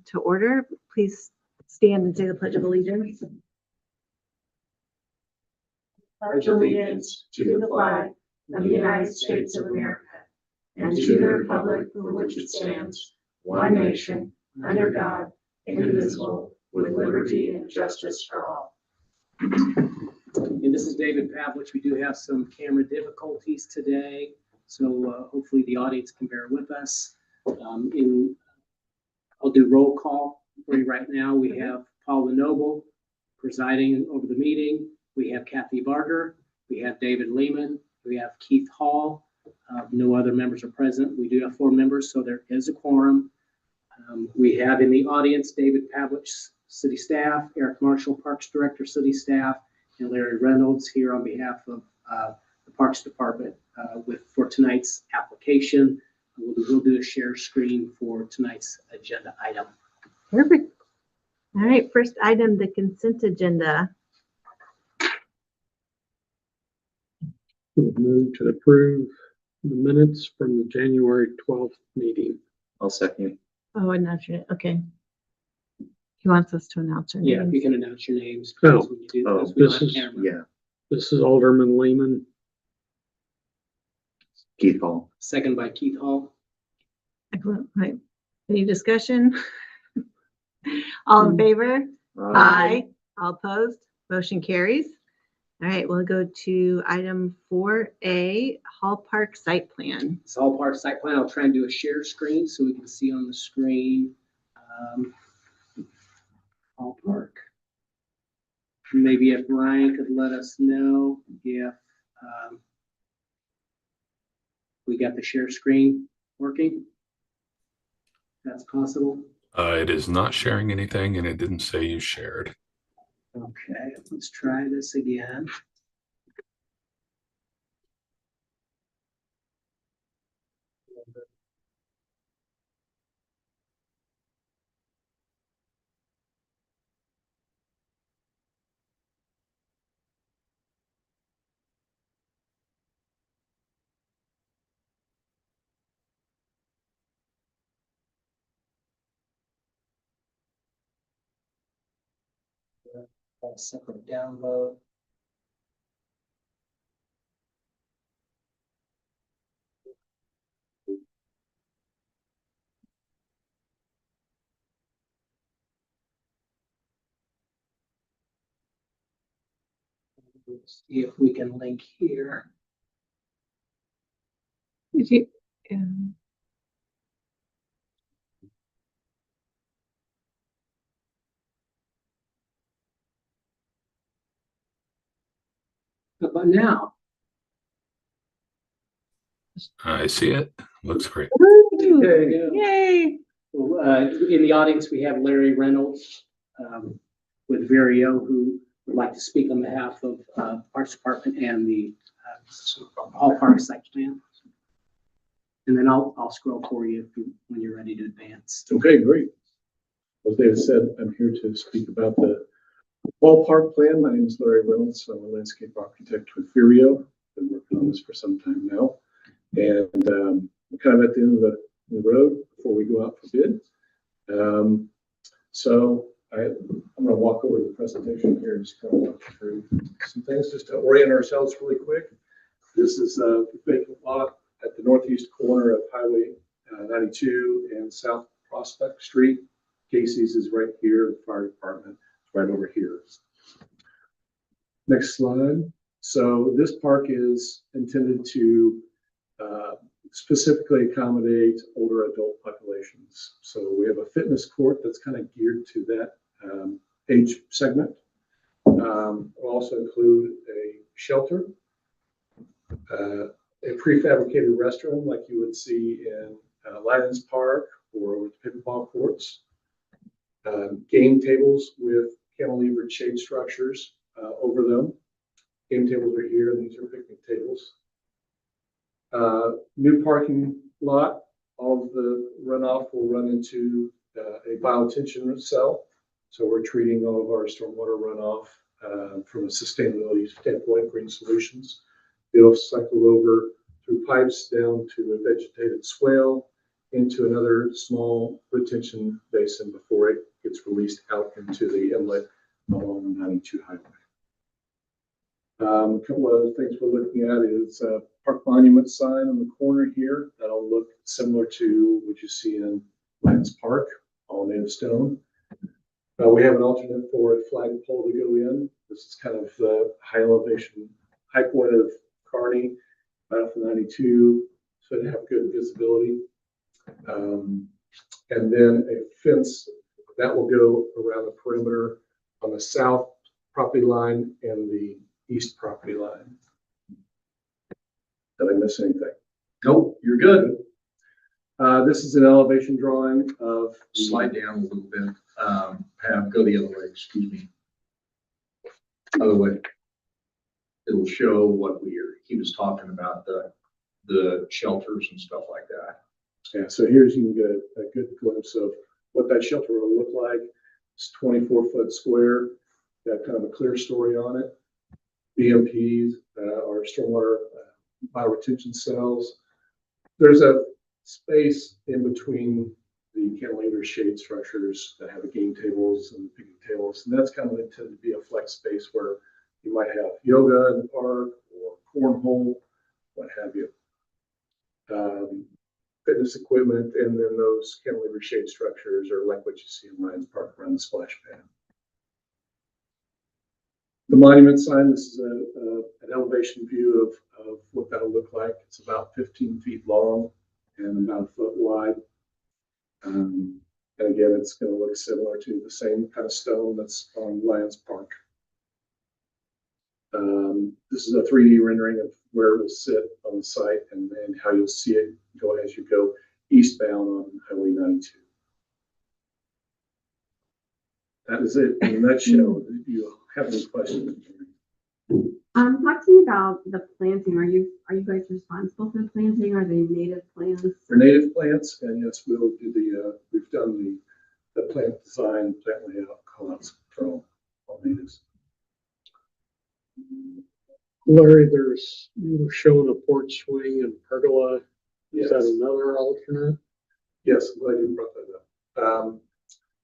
to order. Please stand and say the Pledge of Allegiance. Pledge allegiance to the flag of the United States of America and to the republic for which it stands, one nation, under God, indivisible, with liberty and justice for all. And this is David Pavlich. We do have some camera difficulties today, so hopefully the audience can bear with us. I'll do roll call for you right now. We have Paula Noble presiding over the meeting. We have Kathy Barger. We have David Lehman. We have Keith Hall. No other members are present. We do have 4 members, so there is a quorum. We have in the audience David Pavlich, city staff, Eric Marshall, Parks Director, city staff, and Larry Reynolds here on behalf of the Parks Department for tonight's application. We'll do a share screen for tonight's agenda item. Perfect. All right, first item, the consent agenda. Move to approve the minutes from the January 12th meeting. I'll second. Oh, announce your, okay. He wants us to announce our Yeah, names. if you can announce your names. Oh. When you do Oh, this, we don't this have is- camera. Yeah, This is Alderman Lehman. Keith Hall. Second by Keith Hall. Excellent. Right. Any discussion? All in favor? Aye. All opposed? Motion carries. All right, we'll go to item 4A, Hall Park Site Plan. It's all part of site plan. I'll try and do a share screen so we can see on the screen. Hall Park. Maybe if Ryan could let us know if we got the share screen working. That's possible. It is not sharing anything, and it didn't say you shared. Okay, let's try this again. A separate download. Let's see if we can link here. Did you? How about now? I see it. Looks great. Woo! There you go. Yay! Well, in the audience, we have Larry Reynolds with Vireo, who would like to speak on behalf of Parks Department and the Hall Park Site Plan. And then I'll scroll for you when you're ready to advance. Okay, great. As David said, I'm here to speak about the ballpark plan. My name is Larry Reynolds. I'm a landscape architect with Vireo. Been working on this for some time now. And we're kind of at the end of the road before we go out for bid. So I'm going to walk over the presentation here and just kind of walk through some things just to orient ourselves really quick. This is a vacant lot at the northeast corner of Highway 92 and South Prospect Street. Casey's is right here. The fire department is right over here. Next slide. So this park is intended to specifically accommodate older adult populations. So we have a fitness court that's kind of geared to that age segment. We'll also include a shelter, a prefabricated restroom like you would see in Lions Park or with pickleball courts, game tables with cantilevered shade structures over them. Game tables are here, and these are picnic tables. New parking lot. All of the runoff will run into a biotension cell. So we're treating all of our stormwater runoff from a sustainability standpoint, green solutions. It'll cycle over through pipes down to a vegetated swale into another small retention basin before it gets released out into the inlet along the 92 highway. A couple of other things we're looking at is a park monument sign on the corner here. That'll look similar to what you see in Lions Park, all native stone. We have an alternate for a flagpole to go in. This is kind of the high elevation, high point of Kearney, right off the 92, so to have good visibility. And then a fence that will go around the perimeter on the south property line and the east property line. Did I miss anything? Nope, you're good. This is an elevation drawing of Slide down a little bit. Go the other way, excuse me. Other way. It'll show what he was talking about, the shelters and stuff like that. Yeah, so here's, you can get a good glimpse of what that shelter will look like. It's 24-foot square, got kind of a clear story on it. BMPs, or stormwater bioretention cells. There's a space in between the cantilever shade structures that have the game tables and picnic tables, and that's kind of intended to be a flex space where you might have yoga in the park or cornhole, what have you. Fitness equipment, and then those cantilever shade structures are like what you see in Lions Park around the splash pad. The monument sign, this is an elevation view of what that'll look like. It's about 15 feet long and about a foot wide. And again, it's going to look similar to the same kind of stone that's on Lions Park. This is a 3D rendering of where it will sit on the site and then how you'll see it go as you go eastbound on Highway 92. That is it in a nutshell. Do you have any questions? Talk to me about the planting. Are you guys responsible for the planting? Are they native plants? For native plants, and yes, we'll do we've done the plant design, plant layout, callouts for all natives. Larry, you were showing a porch swing and pergola. Is that Yes. another alternate? Yes, I'm glad you brought that up.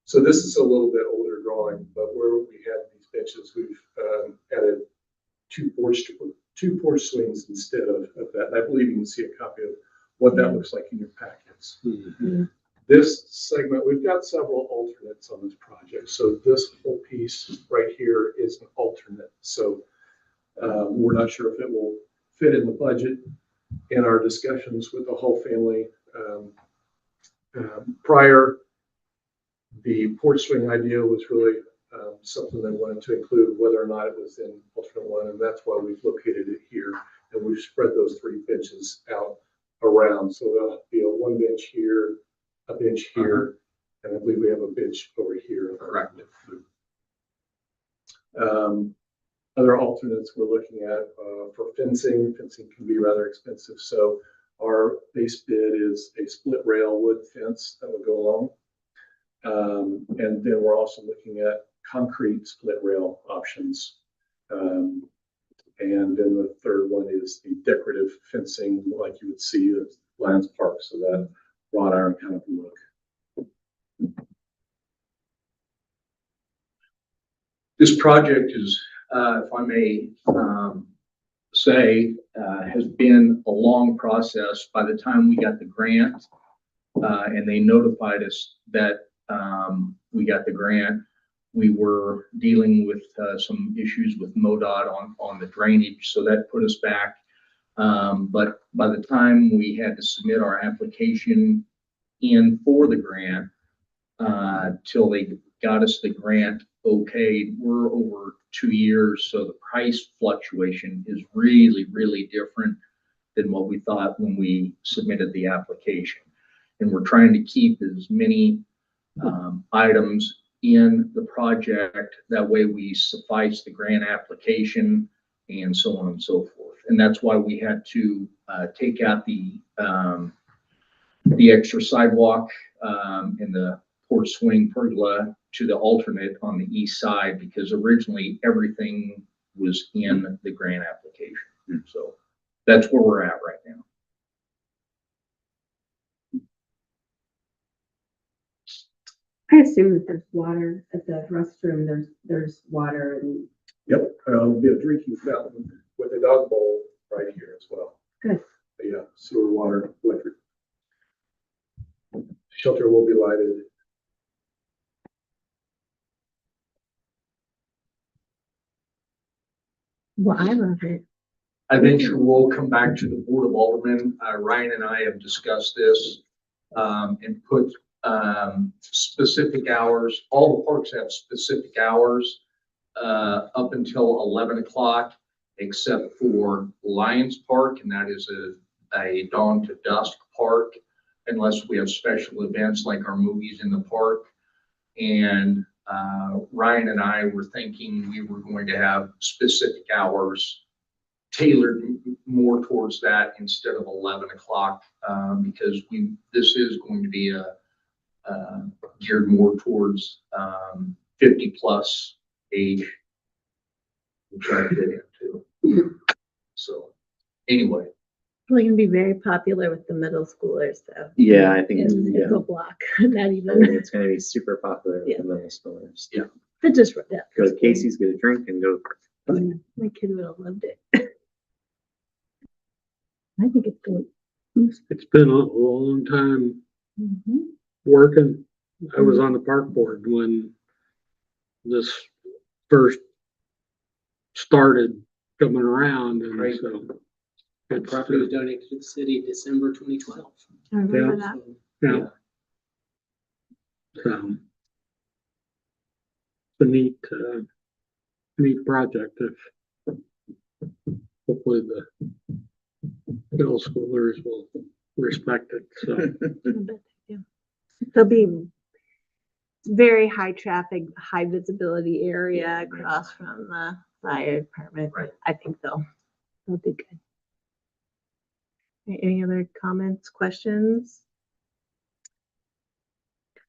So this is a little bit older drawing, but where we had these benches, we've added two porch swings instead of that. And I believe you can see a copy of what that looks like in your packets. Mm-hmm. This segment, we've got several alternates on this project. So this whole piece right here is an alternate. So we're not sure if it will fit in the budget. In our discussions with the whole family prior, the porch swing idea was really something they wanted to include, whether or not it was in alternate one, and that's why we've located it here, and we've spread those three benches out around. So there'll be a one bench here, a bench here, and I believe we have a bench over here. Correct. Other alternates we're looking at for fencing. Fencing can be rather expensive, so our base bid is a split rail wood fence that would go along. And then we're also looking at concrete split rail options. And then the third one is the decorative fencing, like you would see at Lions Park, so that wrought iron kind of look. This project is, if I may say, has been a long process. By the time we got the grant and they notified us that we got the grant, we were dealing with some issues with MoDOT on the drainage, so that put us back. But by the time we had to submit our application in for the grant, till they got us the grant okayed, we're over 2 years. So the price fluctuation is really, really different than what we thought when we submitted the application. And we're trying to keep as many items in the project. That way we suffice the grant application and so on and so forth. And that's why we had to take out the extra sidewalk and the porch swing pergola to the alternate on the east side, because originally everything was in the grant application. So that's where we're at right now. I assume that there's water at the restroom, there's water and Yep, there'll be a drinking fountain with a dog bowl right here as well. good. But yeah, sewer, water, electric. Shelter will be lighted. Well, I love it. I think we'll come back to the Board of Aldermen. Ryan and I have discussed this, and put, specific hours. All the parks have specific hours, up until 11 o'clock, except for Lions Park, and that is a dawn to dusk park, unless we have special events like our movies in the park. And, Ryan and I were thinking we were going to have specific hours tailored more towards that instead of 11 o'clock, because this is going to be geared more towards 50 plus age, which I fit into. So anyway, Probably gonna be very popular with the middle schoolers, though. Yeah, I think It's, it's, it's a yeah, block, not I think even, it's gonna be super popular Yeah. with the middle schoolers. Yeah. but just for that. Go to Casey's, get a drink and go to the park. My kid would have loved it. I think it's good. It's been a long time Mhm. working. I was on the park board when this first started coming around, and Right. so. The It's, property was donated to the city in December 2012. I remember Yeah. that. So yeah. So. It's a neat project if hopefully the middle schoolers will respect it, so. I bet they do. There'll be very high traffic, high visibility area across from the fire department. Right. I think they'll do good. Any other comments, questions?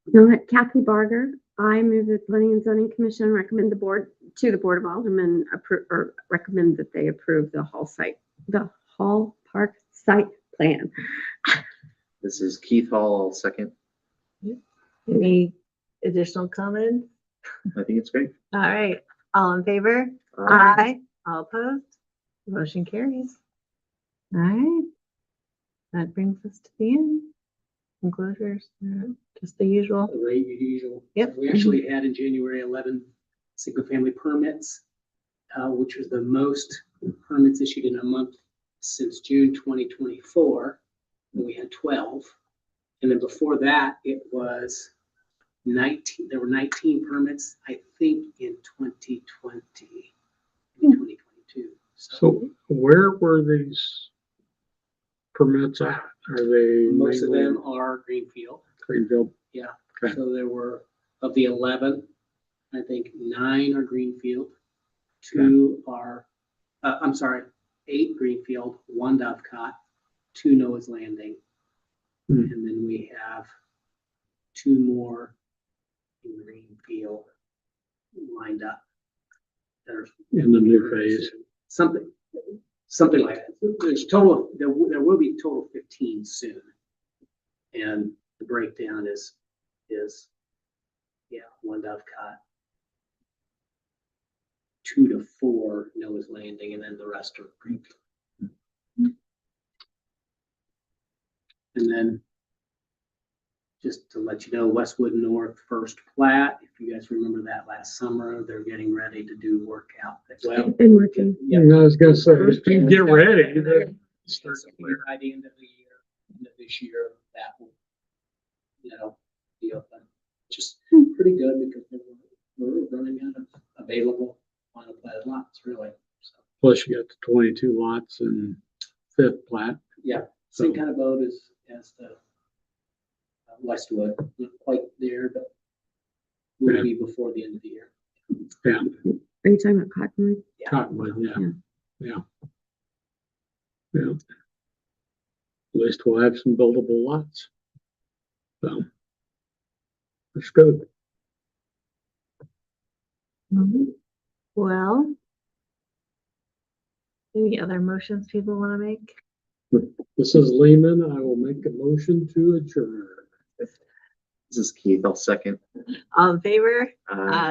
No, Kathy Barger, I move that the Planning and Zoning Commission recommend the Board of Aldermen recommend that they approve the Hall Park site plan. This is Keith Hall, I'll second. Any additional comments? I think it's great. All right, all in favor? All opposed? Motion carries. All right. That brings us to the end. Enclosures, just the usual. the rate usual. Yep. We actually had in January 11 single-family permits, which was the most permits issued in a month since June 2024. And we had 12. And then before that, it was 19. There were 19 permits, I think, in 2020, maybe 2022. So where were these permits at? Are they? Most of mainly them are Greenfield. Greenville? Yeah. Okay. So there were, of the 11, I think 9 are Greenfield, 2 are, I'm sorry, 8 Greenfield, 1 Dovecot, 2 Noah's Landing. Hmm. And then we have 2 more in Greenfield lined up. That are In the new phase. Something like that. There's total, there will be a total of 15 soon. And the breakdown is, yeah, 1 Dovecot, 2 to 4 Noah's Landing, and then the rest are Greenfield. And then, just to let you know, Westwood North first plat, if you guys remember that last summer, they're getting ready to do work out. Well, I've been working. yeah. I was gonna say, get ready. Start by the end of the year, end of this year, that will, be open. Just pretty good because we're running out of available final platted lots, really. So, Plus you got the 22 lots and fifth plat. yeah, same kind of boat as the Westwood, not quite there, but will be before the end of the year. Yeah, Are you talking about Cottonwood? Cottonwood, yeah, Yeah. yeah. At least we'll have some buildable lots. So. That's good. Mhm. Well, any other motions people want to make? This is Lehman. I will make a motion to adjourn. This is Keith, I'll second. All in favor? Uh,